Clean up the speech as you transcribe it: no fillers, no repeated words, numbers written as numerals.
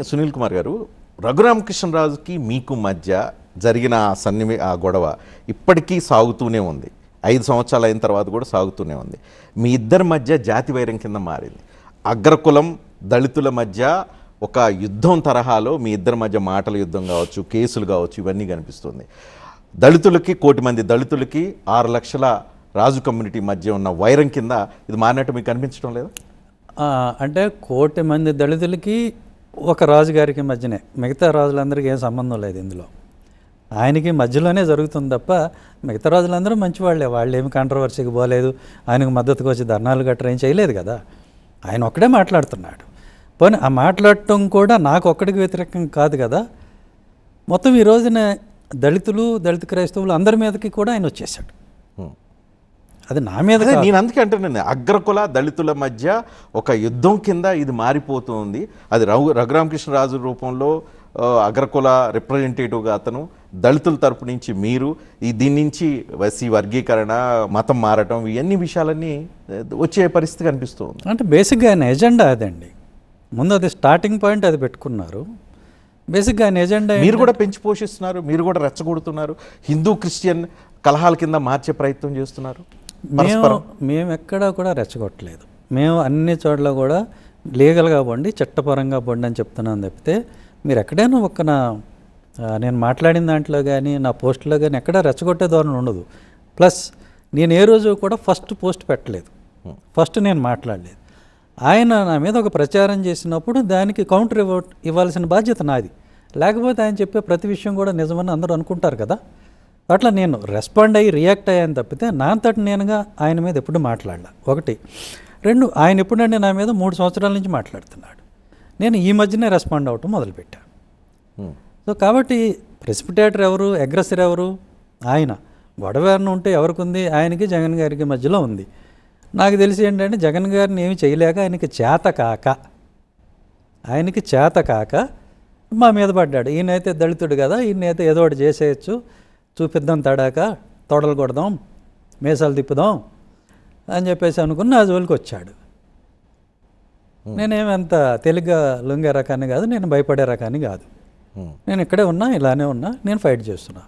సునీల్ కుమార్ గారు, రఘురామకృష్ణరాజుకి మీకు మధ్య జరిగిన ఆ గొడవ ఇప్పటికీ సాగుతూనే ఉంది. 5 సంవత్సరాలు అయిన తర్వాత కూడా సాగుతూనే ఉంది. మీ ఇద్దరి మధ్య జాతి వైరం కింద మారింది. అగ్రకులం దళితుల మధ్య ఒక యుద్ధం తరహాలో మీ ఇద్దరి మధ్య మాటల యుద్ధం కావచ్చు, కేసులు కావచ్చు, ఇవన్నీ కనిపిస్తుంది. దళితులకి 1 కోటి మంది దళితులకి 6 లక్షల రాజు కమ్యూనిటీ మధ్య ఉన్న వైరం కింద ఇది మారినట్టు మీకు కనిపించడం లేదా? అంటే 1 కోటి మంది దళితులకి ఒక రాజుగారికి మధ్యనే, మిగతా రాజులందరికీ ఏం సంబంధం లేదు ఇందులో. ఆయనకి మధ్యలోనే జరుగుతుంది తప్ప మిగతా రాజులందరూ మంచివాళ్ళే. వాళ్ళు ఏమి కాంట్రవర్సీకి పోలేదు, ఆయనకు మద్దతుకు వచ్చి ధర్నాలు గట్రా ఏం చేయలేదు కదా. ఆయన ఒక్కడే మాట్లాడుతున్నాడు. పోనీ ఆ మాట్లాడటం కూడా నాకు ఒక్కడికి వ్యతిరేకం కాదు కదా. మొత్తం ఈ రోజున దళితులు, దళిత క్రైస్తవులు అందరి మీదకి కూడా ఆయన వచ్చేసాడు. అది నా మీద నేను అందుకే అంటున్నాను, అగ్రకుల దళితుల మధ్య ఒక యుద్ధం కింద ఇది మారిపోతుంది. అది రఘురామకృష్ణరాజు రూపంలో అగ్రకుల రిప్రజెంటేటివ్గా అతను, దళితుల తరపు నుంచి మీరు, దీని నుంచి ఎస్సీ వర్గీకరణ, మతం మారటం, ఇవన్నీ విషయాలన్నీ వచ్చే పరిస్థితి కనిపిస్తుంది. అంటే బేసిక్గా ఆయన ఎజెండా అదండి. ముందు అది స్టార్టింగ్ పాయింట్ అది పెట్టుకున్నారు. బేసిక్గా ఆయన ఎజెండా మీరు కూడా పెంచి పోషిస్తున్నారు, మీరు కూడా రెచ్చగొడుతున్నారు, హిందూ క్రిస్టియన్ కలహాల కింద మార్చే ప్రయత్నం చేస్తున్నారు. మేము ఎక్కడా కూడా రెచ్చగొట్టలేదు. మేము అన్ని చోట్ల కూడా లీగల్గా పోండి, చట్టపరంగా పోండి అని చెప్తున్నాను తప్పితే మీరు ఎక్కడైనా నేను మాట్లాడిన దాంట్లో కానీ నా పోస్టులో కానీ ఎక్కడా రెచ్చగొట్టే ధోరణి ఉండదు. ప్లస్ నేను ఏ రోజు కూడా ఫస్ట్ పోస్ట్ పెట్టలేదు, ఫస్ట్ నేను మాట్లాడలేదు. ఆయన నా మీద ఒక ప్రచారం చేసినప్పుడు దానికి కౌంటర్ ఇవ్వాల్సిన బాధ్యత నాది. లేకపోతే ఆయన చెప్పే ప్రతి విషయం కూడా నిజమని అందరూ అనుకుంటారు కదా. అట్లా నేను రెస్పాండ్ అయ్యి రియాక్ట్ అయ్యాను తప్పితే నా అంతటి నేనుగా ఆయన మీద ఎప్పుడు మాట్లాడలా. 1. 2, ఆయన ఎప్పుడంటే నా మీద 3 సంవత్సరాల నుంచి మాట్లాడుతున్నాడు. నేను ఈ మధ్యనే రెస్పాండ్ అవ్వటం మొదలుపెట్టాను. సో కాబట్టి ప్రెసిపిటేటర్ ఎవరు, అగ్రెసర్ ఎవరు? ఆయన. గొడవ ఉంటే ఎవరికి ఉంది? ఆయనకి జగన్ గారికి మధ్యలో ఉంది. నాకు తెలిసి ఏంటంటే జగన్ గారిని ఏమి చేయలేక ఆయనకి చేత కాక మా మీద పడ్డాడు. ఈయనైతే దళితుడు కదా, ఈయనైతే ఏదో ఒకటి చేసేయచ్చు, చూపిద్దాం, తడాక తొడలు కొడదాం, మీసాలు తిప్పుదాం అని చెప్పేసి అనుకుని నా జోలికి వచ్చాడు. నేనేమంత తేలిగ్గా లొంగే రకాన్ని కాదు, నేను భయపడే రకాన్ని కాదు. నేను ఇక్కడే ఉన్నా, ఇలానే ఉన్నా, నేను ఫైట్ చేస్తున్నా.